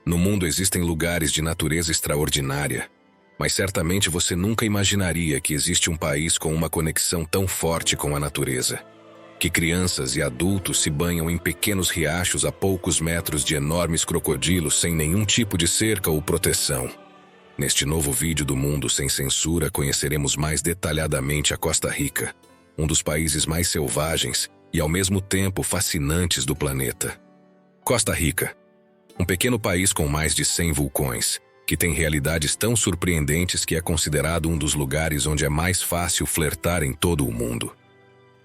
No mundo existem lugares de natureza extraordinária, mas certamente você nunca imaginaria que existe um país com uma conexão tão forte com a natureza. Que crianças e adultos se banham em pequenos riachos a poucos metros de enormes crocodilos sem nenhum tipo de cerca ou proteção. Neste novo vídeo do Mundo Sem Censura, conheceremos mais detalhadamente a Costa Rica, um dos países mais selvagens e ao mesmo tempo fascinantes do planeta. Costa Rica, um pequeno país com mais de 100 vulcões, que tem realidades tão surpreendentes que é considerado um dos lugares onde é mais fácil flertar em todo o mundo.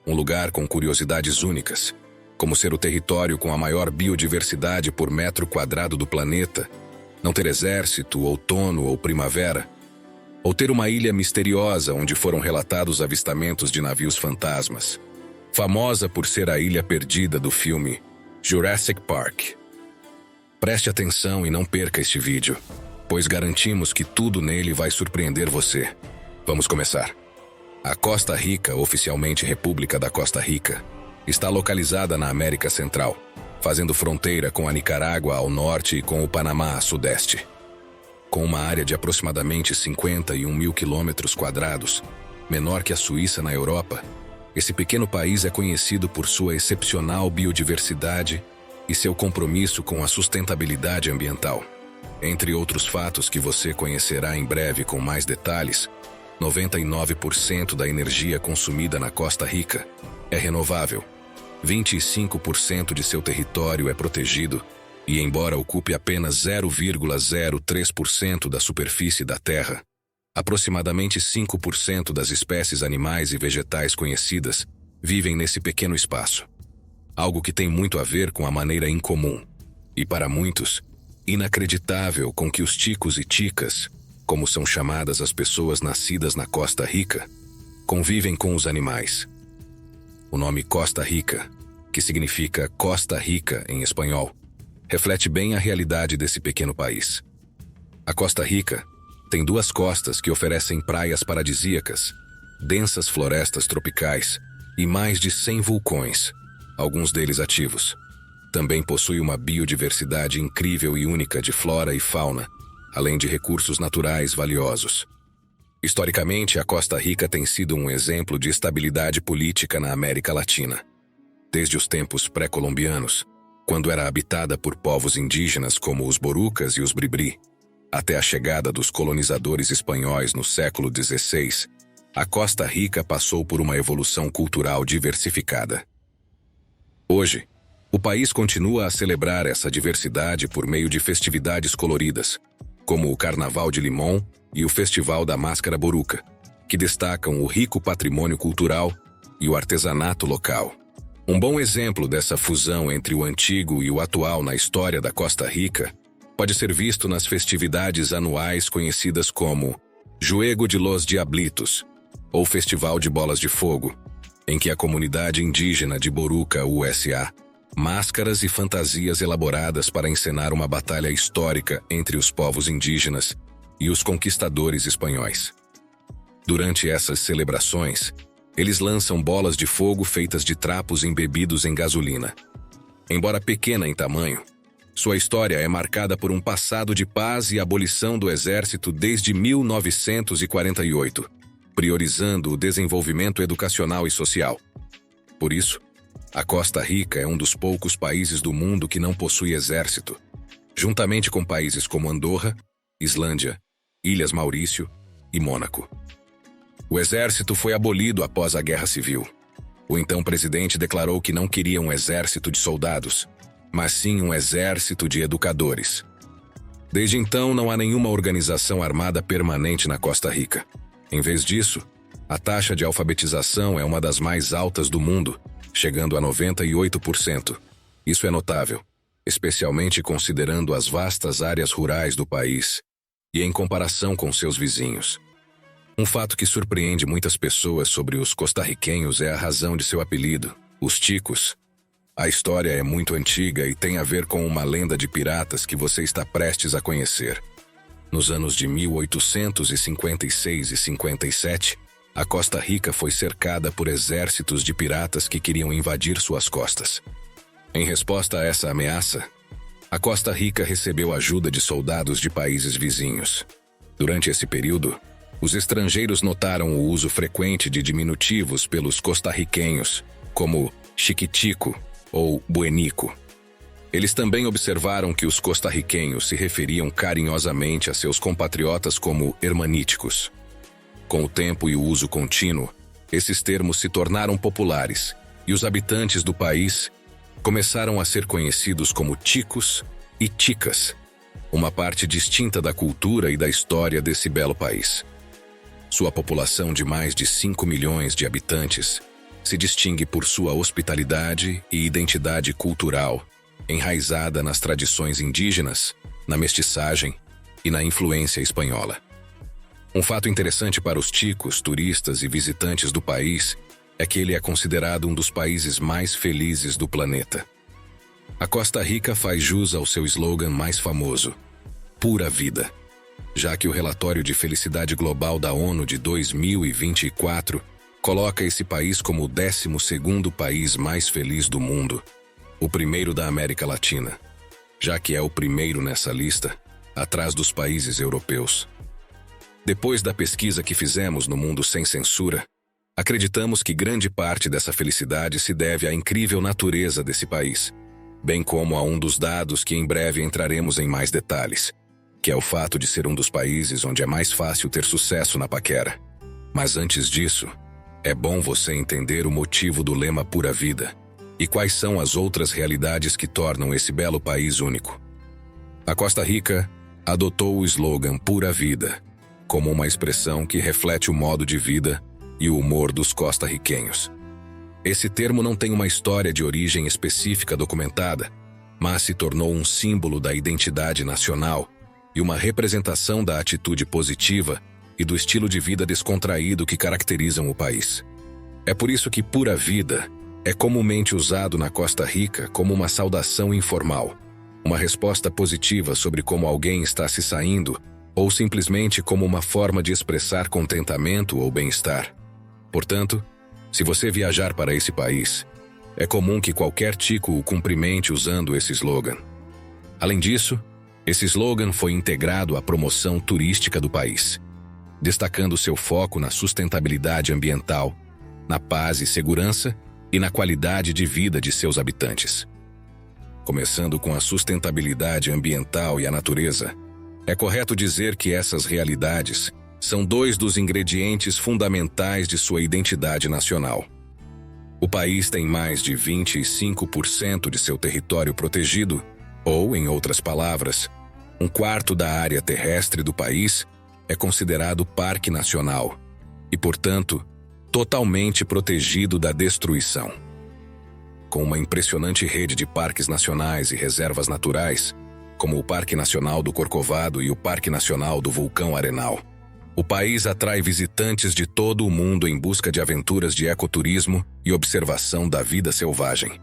Um lugar com curiosidades únicas, como ser o território com a maior biodiversidade por metro quadrado do planeta, não ter exército, outono ou primavera, ou ter uma ilha misteriosa onde foram relatados avistamentos de navios fantasmas, famosa por ser a ilha perdida do filme Jurassic Park. Preste atenção e não perca este vídeo, pois garantimos que tudo nele vai surpreender você. Vamos começar. A Costa Rica, oficialmente República da Costa Rica, está localizada na América Central, fazendo fronteira com a Nicarágua ao norte e com o Panamá a sudeste. Com uma área de aproximadamente 51 mil quilômetros quadrados, menor que a Suíça na Europa, esse pequeno país é conhecido por sua excepcional biodiversidade e seu compromisso com a sustentabilidade ambiental. Entre outros fatos que você conhecerá em breve com mais detalhes, 99% da energia consumida na Costa Rica é renovável, 25% de seu território é protegido e, embora ocupe apenas 0,03% da superfície da Terra, aproximadamente 5% das espécies animais e vegetais conhecidas vivem nesse pequeno espaço. Algo que tem muito a ver com a maneira incomum e, para muitos, inacreditável com que os ticos e ticas, como são chamadas as pessoas nascidas na Costa Rica, convivem com os animais. O nome Costa Rica, que significa Costa Rica em espanhol, reflete bem a realidade desse pequeno país. A Costa Rica tem duas costas que oferecem praias paradisíacas, densas florestas tropicais e mais de 100 vulcões, alguns deles ativos. Também possui uma biodiversidade incrível e única de flora e fauna, além de recursos naturais valiosos. Historicamente, a Costa Rica tem sido um exemplo de estabilidade política na América Latina. Desde os tempos pré-colombianos, quando era habitada por povos indígenas como os Borucas e os Bribri, até a chegada dos colonizadores espanhóis no século XVI, a Costa Rica passou por uma evolução cultural diversificada. Hoje, o país continua a celebrar essa diversidade por meio de festividades coloridas, como o Carnaval de Limón e o Festival da Máscara Boruca, que destacam o rico patrimônio cultural e o artesanato local. Um bom exemplo dessa fusão entre o antigo e o atual na história da Costa Rica pode ser visto nas festividades anuais conhecidas como Juego de los Diablitos, ou Festival de Bolas de Fogo, em que a comunidade indígena de Boruca, USA, máscaras e fantasias elaboradas para encenar uma batalha histórica entre os povos indígenas e os conquistadores espanhóis. Durante essas celebrações, eles lançam bolas de fogo feitas de trapos embebidos em gasolina. Embora pequena em tamanho, sua história é marcada por um passado de paz e abolição do exército desde 1948, priorizando o desenvolvimento educacional e social. Por isso, a Costa Rica é um dos poucos países do mundo que não possui exército, juntamente com países como Andorra, Islândia, Ilhas Maurício e Mônaco. O exército foi abolido após a Guerra Civil. O então presidente declarou que não queria um exército de soldados, mas sim um exército de educadores. Desde então, não há nenhuma organização armada permanente na Costa Rica. Em vez disso, a taxa de alfabetização é uma das mais altas do mundo, chegando a 98%. Isso é notável, especialmente considerando as vastas áreas rurais do país e em comparação com seus vizinhos. Um fato que surpreende muitas pessoas sobre os costarriquenhos é a razão de seu apelido, os ticos. A história é muito antiga e tem a ver com uma lenda de piratas que você está prestes a conhecer. Nos anos de 1856 e 57, a Costa Rica foi cercada por exércitos de piratas que queriam invadir suas costas. Em resposta a essa ameaça, A Costa Rica recebeu ajuda de soldados de países vizinhos. Durante esse período, os estrangeiros notaram o uso frequente de diminutivos pelos costarriquenhos, como chiquitico ou buenico. Eles também observaram que os costarriquenhos se referiam carinhosamente a seus compatriotas como hermaníticos. Com o tempo e o uso contínuo, esses termos se tornaram populares e os habitantes do país começaram a ser conhecidos como ticos e ticas, uma parte distinta da cultura e da história desse belo país. Sua população de mais de 5 milhões de habitantes se distingue por sua hospitalidade e identidade cultural, enraizada nas tradições indígenas, na mestiçagem e na influência espanhola. Um fato interessante para os ticos, turistas e visitantes do país é que ele é considerado um dos países mais felizes do planeta. A Costa Rica faz jus ao seu slogan mais famoso, Pura Vida, já que o relatório de felicidade global da ONU de 2024 coloca esse país como o 12º país mais feliz do mundo, o primeiro da América Latina, já que é o primeiro nessa lista, atrás dos países europeus. Depois da pesquisa que fizemos no Mundo Sem Censura, acreditamos que grande parte dessa felicidade se deve à incrível natureza desse país, bem como a um dos dados que em breve entraremos em mais detalhes, que é o fato de ser um dos países onde é mais fácil ter sucesso na paquera. Mas antes disso, é bom você entender o motivo do lema Pura Vida e quais são as outras realidades que tornam esse belo país único. A Costa Rica adotou o slogan Pura Vida como uma expressão que reflete o modo de vida e o humor dos costarriquenhos. Esse termo não tem uma história de origem específica documentada, mas se tornou um símbolo da identidade nacional e uma representação da atitude positiva e do estilo de vida descontraído que caracterizam o país. É por isso que Pura Vida é comumente usado na Costa Rica como uma saudação informal, uma resposta positiva sobre como alguém está se saindo ou simplesmente como uma forma de expressar contentamento ou bem-estar. Portanto, se você viajar para esse país, é comum que qualquer tico o cumprimente usando esse slogan. Além disso, esse slogan foi integrado à promoção turística do país, destacando seu foco na sustentabilidade ambiental, na paz e segurança e na qualidade de vida de seus habitantes. Começando com a sustentabilidade ambiental e a natureza, é correto dizer que essas realidades são dois dos ingredientes fundamentais de sua identidade nacional. O país tem mais de 25% de seu território protegido, ou, em outras palavras, 1/4 da área terrestre do país é considerado parque nacional e, portanto, totalmente protegido da destruição. Com uma impressionante rede de parques nacionais e reservas naturais, como o Parque Nacional do Corcovado e o Parque Nacional do Vulcão Arenal, o país atrai visitantes de todo o mundo em busca de aventuras de ecoturismo e observação da vida selvagem.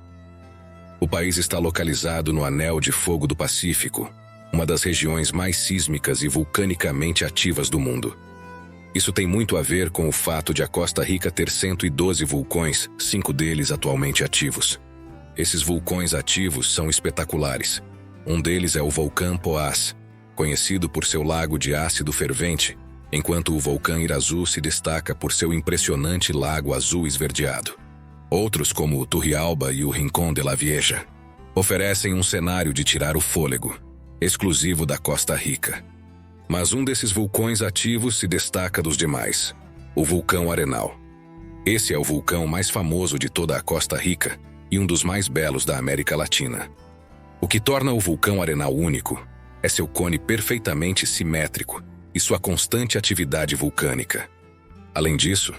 O país está localizado no Anel de Fogo do Pacífico, uma das regiões mais sísmicas e vulcanicamente ativas do mundo. Isso tem muito a ver com o fato de a Costa Rica ter 112 vulcões, 5 deles atualmente ativos. Esses vulcões ativos são espetaculares. Um deles é o vulcão Poás, conhecido por seu lago de ácido fervente, enquanto o vulcão Irazu se destaca por seu impressionante lago azul esverdeado. Outros, como o Turrialba e o Rincón de la Vieja, oferecem um cenário de tirar o fôlego, exclusivo da Costa Rica. Mas um desses vulcões ativos se destaca dos demais, o vulcão Arenal. Esse é o vulcão mais famoso de toda a Costa Rica e um dos mais belos da América Latina. O que torna o vulcão Arenal único é seu cone perfeitamente simétrico e sua constante atividade vulcânica. Além disso,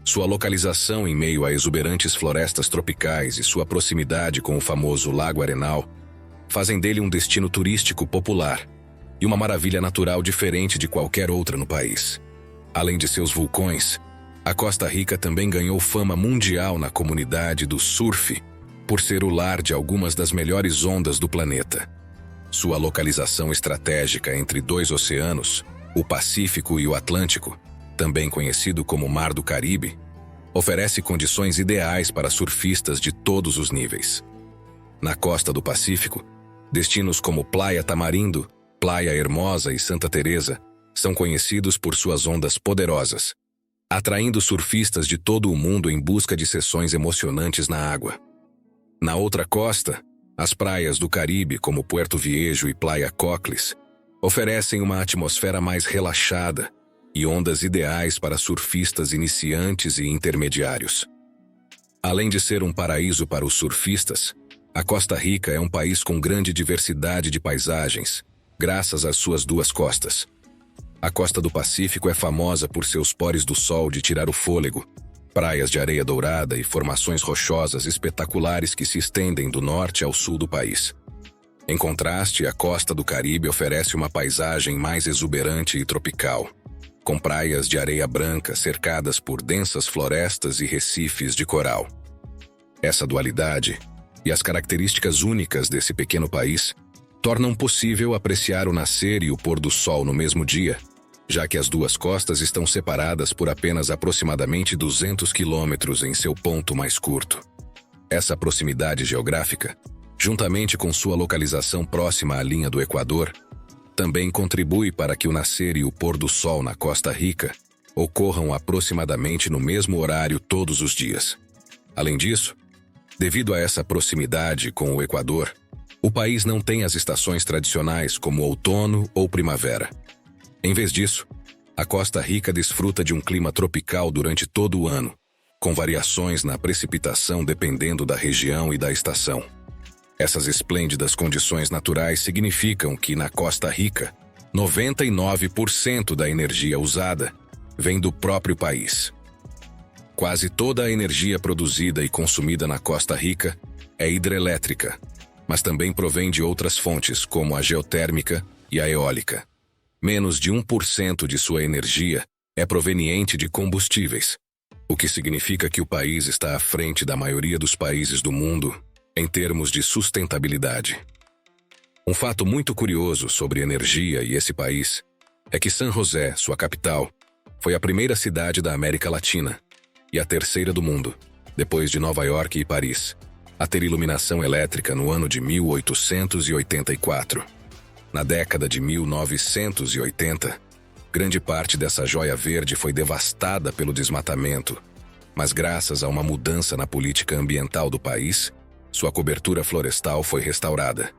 sua localização em meio a exuberantes florestas tropicais e sua proximidade com o famoso Lago Arenal fazem dele um destino turístico popular e uma maravilha natural diferente de qualquer outra no país. Além de seus vulcões, a Costa Rica também ganhou fama mundial na comunidade do surf por ser o lar de algumas das melhores ondas do planeta. Sua localização estratégica entre 2 oceanos, o Pacífico e o Atlântico, também conhecido como Mar do Caribe, oferece condições ideais para surfistas de todos os níveis. Na costa do Pacífico, Destinos como Playa Tamarindo, Playa Hermosa e Santa Teresa são conhecidos por suas ondas poderosas, atraindo surfistas de todo o mundo em busca de sessões emocionantes na água. Na outra costa, as praias do Caribe, como Puerto Viejo e Playa Cocles, oferecem uma atmosfera mais relaxada e ondas ideais para surfistas iniciantes e intermediários. Além de ser um paraíso para os surfistas, a Costa Rica é um país com grande diversidade de paisagens, graças às suas duas costas. A costa do Pacífico é famosa por seus pôres do sol de tirar o fôlego, praias de areia dourada e formações rochosas espetaculares que se estendem do norte ao sul do país. Em contraste, a costa do Caribe oferece uma paisagem mais exuberante e tropical, com praias de areia branca cercadas por densas florestas e recifes de coral. Essa dualidade e as características únicas desse pequeno país tornam possível apreciar o nascer e o pôr do sol no mesmo dia, já que as duas costas estão separadas por apenas aproximadamente 200 quilômetros em seu ponto mais curto. Essa proximidade geográfica, juntamente com sua localização próxima à linha do Equador, também contribui para que o nascer e o pôr do sol na Costa Rica ocorram aproximadamente no mesmo horário todos os dias. Além disso, devido a essa proximidade com o Equador, o país não tem as estações tradicionais como outono ou primavera. Em vez disso, a Costa Rica desfruta de um clima tropical durante todo o ano, com variações na precipitação dependendo da região e da estação. Essas esplêndidas condições naturais significam que, na Costa Rica, 99% da energia usada vem do próprio país. Quase toda a energia produzida e consumida na Costa Rica é hidrelétrica, mas também provém de outras fontes, como a geotérmica e a eólica. Menos de 1% de sua energia é proveniente de combustíveis, o que significa que o país está à frente da maioria dos países do mundo em termos de sustentabilidade. Um fato muito curioso sobre energia e esse país é que San José, sua capital, foi a primeira cidade da América Latina e a terceira do mundo, depois de Nova York e Paris, a ter iluminação elétrica no ano de 1884. Na década de 1980, grande parte dessa joia verde foi devastada pelo desmatamento, mas graças a uma mudança na política ambiental do país, sua cobertura florestal foi restaurada.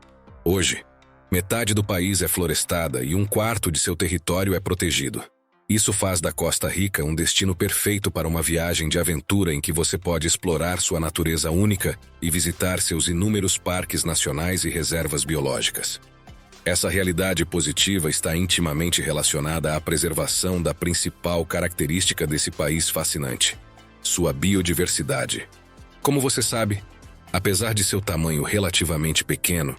Hoje, metade do país é florestada e 1/4 de seu território é protegido. Isso faz da Costa Rica um destino perfeito para uma viagem de aventura em que você pode explorar sua natureza única e visitar seus inúmeros parques nacionais e reservas biológicas. Essa realidade positiva está intimamente relacionada à preservação da principal característica desse país fascinante: sua biodiversidade. Como você sabe, apesar de seu tamanho relativamente pequeno,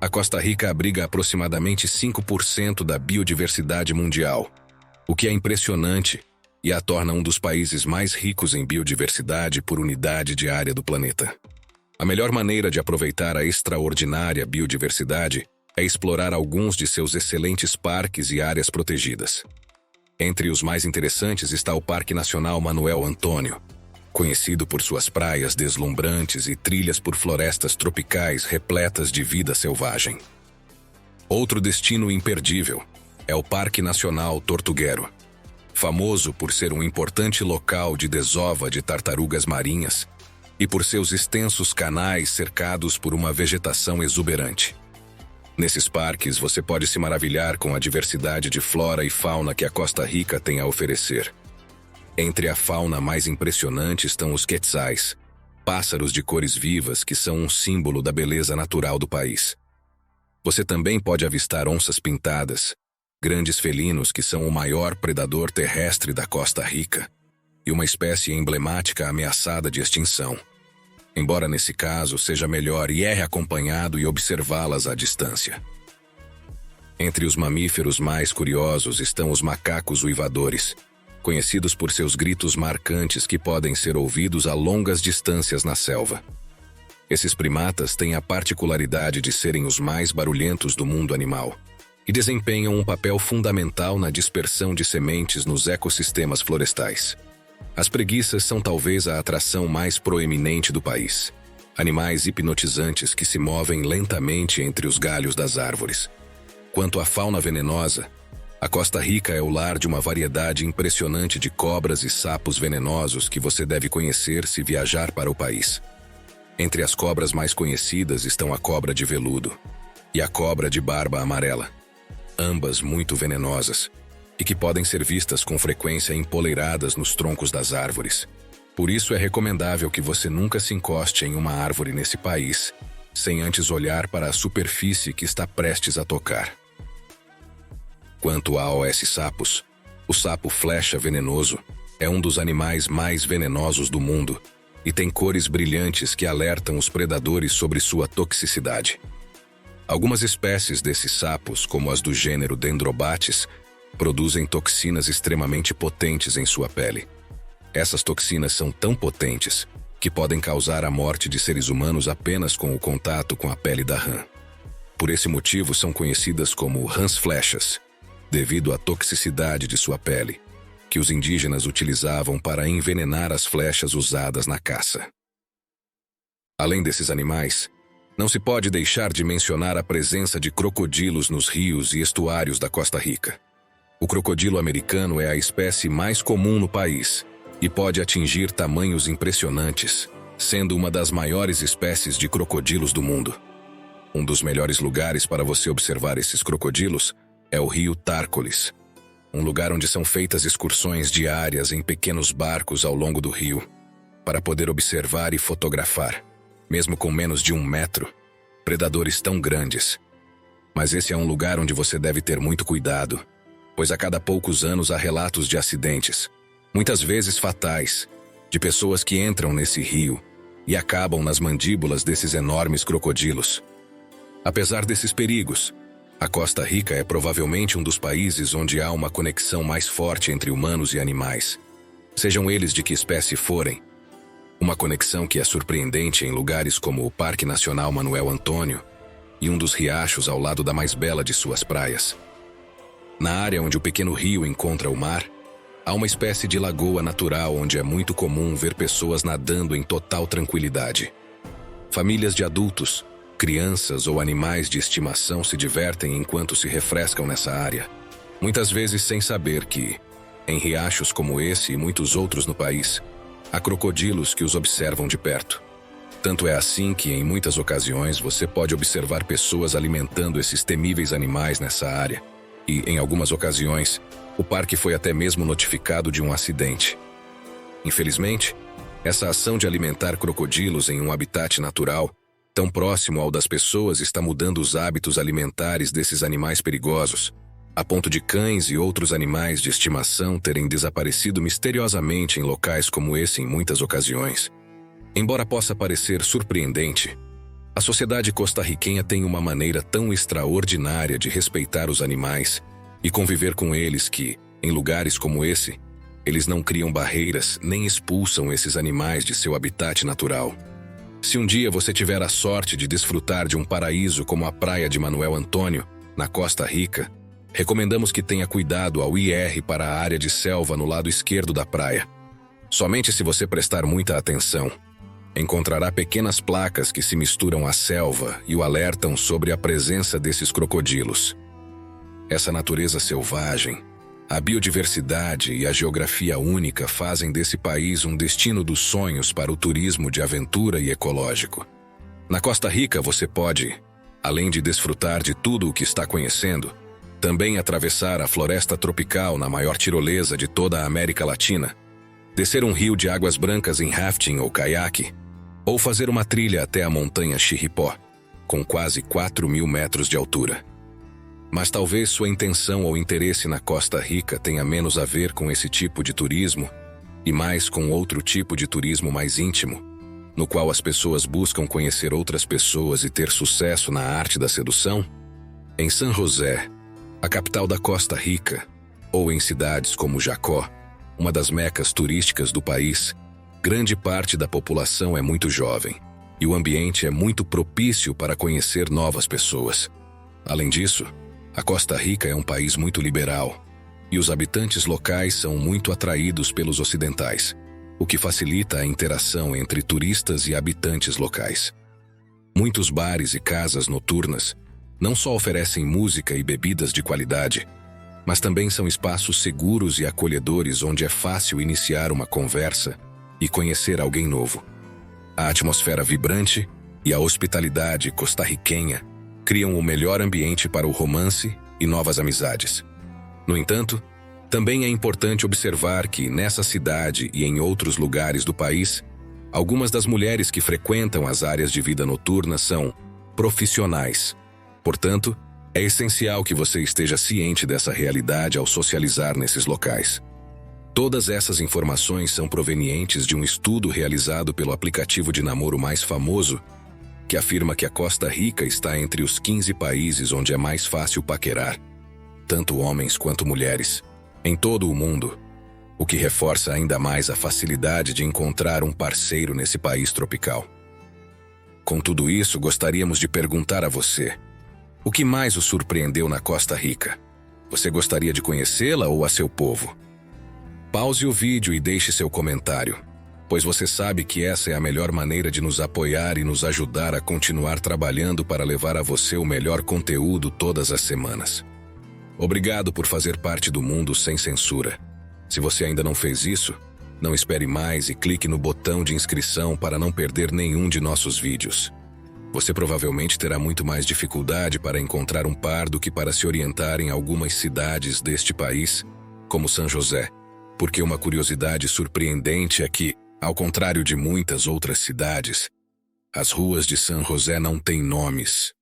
a Costa Rica abriga aproximadamente 5% da biodiversidade mundial, o que é impressionante e a torna um dos países mais ricos em biodiversidade por unidade de área do planeta. A melhor maneira de aproveitar a extraordinária biodiversidade é explorar alguns de seus excelentes parques e áreas protegidas. Entre os mais interessantes está o Parque Nacional Manuel Antônio, conhecido por suas praias deslumbrantes e trilhas por florestas tropicais repletas de vida selvagem. Outro destino imperdível é o Parque Nacional Tortuguero, famoso por ser um importante local de desova de tartarugas marinhas e por seus extensos canais cercados por uma vegetação exuberante. Nesses parques, você pode se maravilhar com a diversidade de flora e fauna que a Costa Rica tem a oferecer. Entre a fauna mais impressionante estão os quetzais, pássaros de cores vivas que são um símbolo da beleza natural do país. Você também pode avistar onças pintadas, grandes felinos que são o maior predador terrestre da Costa Rica e uma espécie emblemática ameaçada de extinção. Embora nesse caso seja melhor ir acompanhado e observá-las à distância. Entre os mamíferos mais curiosos estão os macacos uivadores, conhecidos por seus gritos marcantes que podem ser ouvidos a longas distâncias na selva. Esses primatas têm a particularidade de serem os mais barulhentos do mundo animal e desempenham um papel fundamental na dispersão de sementes nos ecossistemas florestais. As preguiças são talvez a atração mais proeminente do país. animais hipnotizantes que se movem lentamente entre os galhos das árvores. Quanto à fauna venenosa, a Costa Rica é o lar de uma variedade impressionante de cobras e sapos venenosos que você deve conhecer se viajar para o país. Entre as cobras mais conhecidas estão a cobra de veludo e a cobra de barba amarela, ambas muito venenosas, e que podem ser vistas com frequência empoleiradas nos troncos das árvores. Por isso é recomendável que você nunca se encoste em uma árvore nesse país, sem antes olhar para a superfície que está prestes a tocar. Quanto a Aos sapos, o sapo flecha venenoso é um dos animais mais venenosos do mundo e tem cores brilhantes que alertam os predadores sobre sua toxicidade. Algumas espécies desses sapos, como as do gênero Dendrobates, produzem toxinas extremamente potentes em sua pele. Essas toxinas são tão potentes que podem causar a morte de seres humanos apenas com o contato com a pele da rã. Por esse motivo são conhecidas como rãs flechas, devido à toxicidade de sua pele, que os indígenas utilizavam para envenenar as flechas usadas na caça. Além desses animais, não se pode deixar de mencionar a presença de crocodilos nos rios e estuários da Costa Rica. O crocodilo americano é a espécie mais comum no país e pode atingir tamanhos impressionantes, sendo uma das maiores espécies de crocodilos do mundo. Um dos melhores lugares para você observar esses crocodilos é o rio Tárcoles, um lugar onde são feitas excursões diárias em pequenos barcos ao longo do rio, para poder observar e fotografar, mesmo com menos de 1 metro, predadores tão grandes. Mas esse é um lugar onde você deve ter muito cuidado, pois a cada poucos anos há relatos de acidentes, muitas vezes fatais, de pessoas que entram nesse rio e acabam nas mandíbulas desses enormes crocodilos. Apesar desses perigos, a Costa Rica é provavelmente um dos países onde há uma conexão mais forte entre humanos e animais, sejam eles de que espécie forem. Uma conexão que é surpreendente em lugares como o Parque Nacional Manuel Antônio e um dos riachos ao lado da mais bela de suas praias. Na área onde o pequeno rio encontra o mar, há uma espécie de lagoa natural onde é muito comum ver pessoas nadando em total tranquilidade. Famílias de adultos, crianças ou animais de estimação se divertem enquanto se refrescam nessa área, muitas vezes sem saber que, em riachos como esse e muitos outros no país, há crocodilos que os observam de perto. Tanto é assim que, em muitas ocasiões, você pode observar pessoas alimentando esses temíveis animais nessa área, e, em algumas ocasiões, o parque foi até mesmo notificado de um acidente. Infelizmente, essa ação de alimentar crocodilos em um habitat natural, tão próximo ao das pessoas, está mudando os hábitos alimentares desses animais perigosos, a ponto de cães e outros animais de estimação terem desaparecido misteriosamente em locais como esse em muitas ocasiões. Embora possa parecer surpreendente, a sociedade costarriquenha tem uma maneira tão extraordinária de respeitar os animais e conviver com eles que, em lugares como esse, eles não criam barreiras nem expulsam esses animais de seu habitat natural. Se um dia você tiver a sorte de desfrutar de um paraíso como a praia de Manuel Antônio, na Costa Rica, recomendamos que tenha cuidado ao ir para a área de selva no lado esquerdo da praia. Somente se você prestar muita atenção, encontrará pequenas placas que se misturam à selva e o alertam sobre a presença desses crocodilos. Essa natureza selvagem, a biodiversidade e a geografia única fazem desse país um destino dos sonhos para o turismo de aventura e ecológico. Na Costa Rica você pode, além de desfrutar de tudo o que está conhecendo, também atravessar a floresta tropical na maior tirolesa de toda a América Latina, descer um rio de águas brancas em rafting ou caiaque, ou fazer uma trilha até a montanha Chirripó, com quase 4.000 metros de altura. Mas talvez sua intenção ou interesse na Costa Rica tenha menos a ver com esse tipo de turismo e mais com outro tipo de turismo mais íntimo, no qual as pessoas buscam conhecer outras pessoas e ter sucesso na arte da sedução. Em San José, a capital da Costa Rica, ou em cidades como Jacó, uma das mecas turísticas do país, grande parte da população é muito jovem e o ambiente é muito propício para conhecer novas pessoas. Além disso, a Costa Rica é um país muito liberal e os habitantes locais são muito atraídos pelos ocidentais. o que facilita a interação entre turistas e habitantes locais. Muitos bares e casas noturnas não só oferecem música e bebidas de qualidade, mas também são espaços seguros e acolhedores onde é fácil iniciar uma conversa e conhecer alguém novo. A atmosfera vibrante e a hospitalidade costarriquenha criam o melhor ambiente para o romance e novas amizades. No entanto, também é importante observar que, nessa cidade e em outros lugares do país, algumas das mulheres que frequentam as áreas de vida noturna são profissionais. Portanto, é essencial que você esteja ciente dessa realidade ao socializar nesses locais. Todas essas informações são provenientes de um estudo realizado pelo aplicativo de namoro mais famoso, que afirma que a Costa Rica está entre os 15 países onde é mais fácil paquerar, tanto homens quanto mulheres, em todo o mundo, o que reforça ainda mais a facilidade de encontrar um parceiro nesse país tropical. Com tudo isso, gostaríamos de perguntar a você: o que mais o surpreendeu na Costa Rica? Você gostaria de conhecê-la ou a seu povo? Pause o vídeo e deixe seu comentário, pois você sabe que essa é a melhor maneira de nos apoiar e nos ajudar a continuar trabalhando para levar a você o melhor conteúdo todas as semanas. Obrigado por fazer parte do Mundo Sem Censura. Se você ainda não fez isso, não espere mais e clique no botão de inscrição para não perder nenhum de nossos vídeos. Você provavelmente terá muito mais dificuldade para encontrar um par do que para se orientar em algumas cidades deste país, como São José, porque uma curiosidade surpreendente é que, ao contrário de muitas outras cidades, as ruas de São José não têm nomes.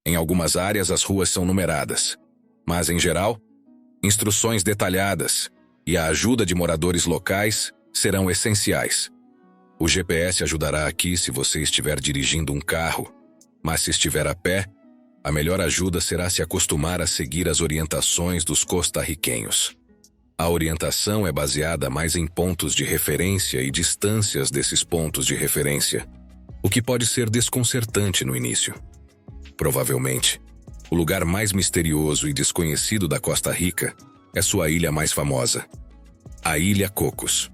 Em algumas áreas as ruas são numeradas, mas em geral, instruções detalhadas e a ajuda de moradores locais serão essenciais. O GPS ajudará aqui se você estiver dirigindo um carro, mas se estiver a pé, a melhor ajuda será se acostumar a seguir as orientações dos costarriquenhos. A orientação é baseada mais em pontos de referência e distâncias desses pontos de referência, o que pode ser desconcertante no início. Provavelmente, o lugar mais misterioso e desconhecido da Costa Rica é sua ilha mais famosa, a Ilha Cocos.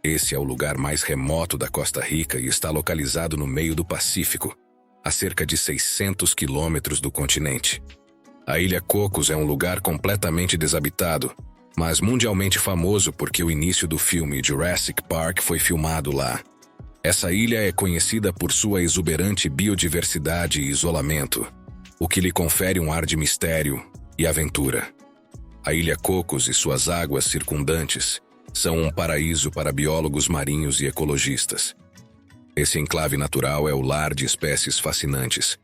Esse é o lugar mais remoto da Costa Rica e está localizado no meio do Pacífico, a cerca de 600 quilômetros do continente. A Ilha Cocos é um lugar completamente desabitado, mas mundialmente famoso porque o início do filme Jurassic Park foi filmado lá. Essa ilha é conhecida por sua exuberante biodiversidade e isolamento, o que lhe confere um ar de mistério e aventura. A Ilha Cocos e suas águas circundantes são um paraíso para biólogos marinhos e ecologistas. Esse enclave natural é o lar de espécies fascinantes,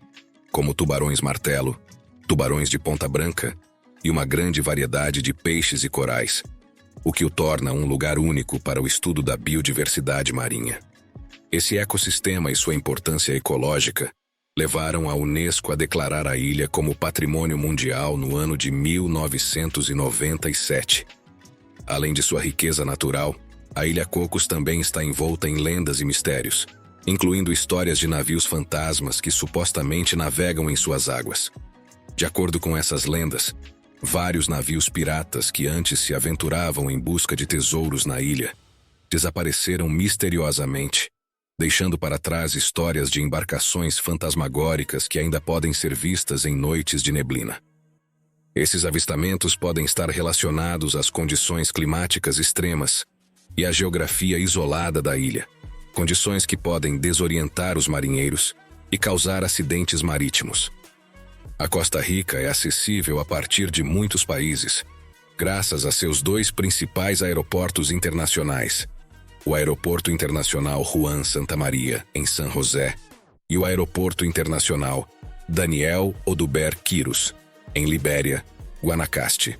como tubarões-martelo, tubarões de ponta branca e uma grande variedade de peixes e corais, o que o torna um lugar único para o estudo da biodiversidade marinha. Esse ecossistema e sua importância ecológica levaram a Unesco a declarar a ilha como Patrimônio Mundial no ano de 1997. Além de sua riqueza natural, a Ilha Cocos também está envolta em lendas e mistérios, incluindo histórias de navios fantasmas que supostamente navegam em suas águas. De acordo com essas lendas, vários navios piratas que antes se aventuravam em busca de tesouros na ilha desapareceram misteriosamente, deixando para trás histórias de embarcações fantasmagóricas que ainda podem ser vistas em noites de neblina. Esses avistamentos podem estar relacionados às condições climáticas extremas e à geografia isolada da ilha, condições que podem desorientar os marinheiros e causar acidentes marítimos. A Costa Rica é acessível a partir de muitos países, graças a seus 2 principais aeroportos internacionais, o Aeroporto Internacional Juan Santa Maria, em San José, e o Aeroporto Internacional Daniel Oduber Quiros, em Libéria, Guanacaste.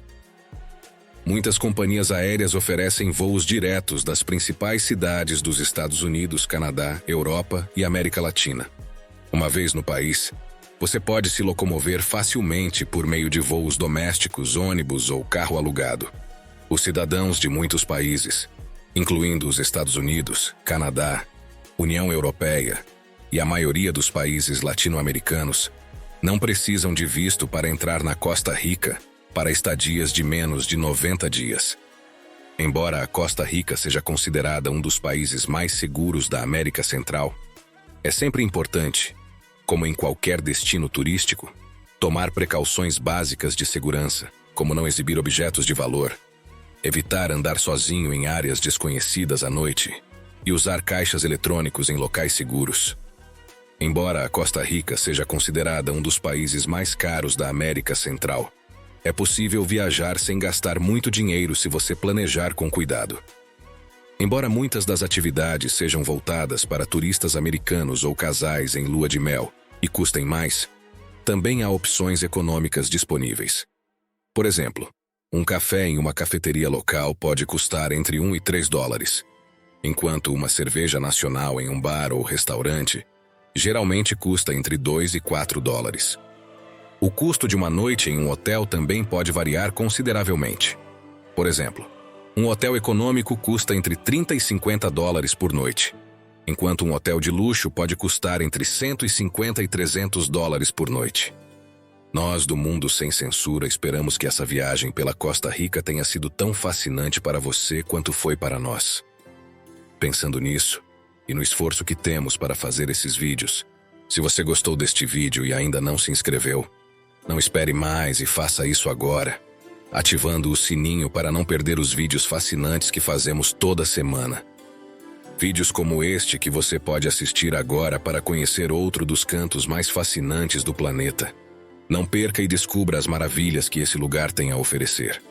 Muitas companhias aéreas oferecem voos diretos das principais cidades dos Estados Unidos, Canadá, Europa e América Latina. Uma vez no país, você pode se locomover facilmente por meio de voos domésticos, ônibus ou carro alugado. Os cidadãos de muitos países, incluindo os Estados Unidos, Canadá, União Europeia e a maioria dos países latino-americanos, não precisam de visto para entrar na Costa Rica para estadias de menos de 90 dias. Embora a Costa Rica seja considerada um dos países mais seguros da América Central, é sempre importante, como em qualquer destino turístico, tomar precauções básicas de segurança, como não exibir objetos de valor, evitar andar sozinho em áreas desconhecidas à noite e usar caixas eletrônicos em locais seguros. Embora a Costa Rica seja considerada um dos países mais caros da América Central, é possível viajar sem gastar muito dinheiro se você planejar com cuidado. Embora muitas das atividades sejam voltadas para turistas americanos ou casais em lua de mel e custem mais, também há opções econômicas disponíveis. Por exemplo, um café em uma cafeteria local pode custar entre $1 e $3, enquanto uma cerveja nacional em um bar ou restaurante geralmente custa entre $2 e $4. O custo de uma noite em um hotel também pode variar consideravelmente. Por exemplo, um hotel econômico custa entre $30 e $50 por noite, enquanto um hotel de luxo pode custar entre $150 e $300 por noite. Nós, do Mundo Sem Censura, esperamos que essa viagem pela Costa Rica tenha sido tão fascinante para você quanto foi para nós. Pensando nisso, e no esforço que temos para fazer esses vídeos, se você gostou deste vídeo e ainda não se inscreveu, não espere mais e faça isso agora, ativando o sininho para não perder os vídeos fascinantes que fazemos toda semana. Vídeos como este que você pode assistir agora para conhecer outro dos cantos mais fascinantes do planeta. Não perca e descubra as maravilhas que esse lugar tem a oferecer.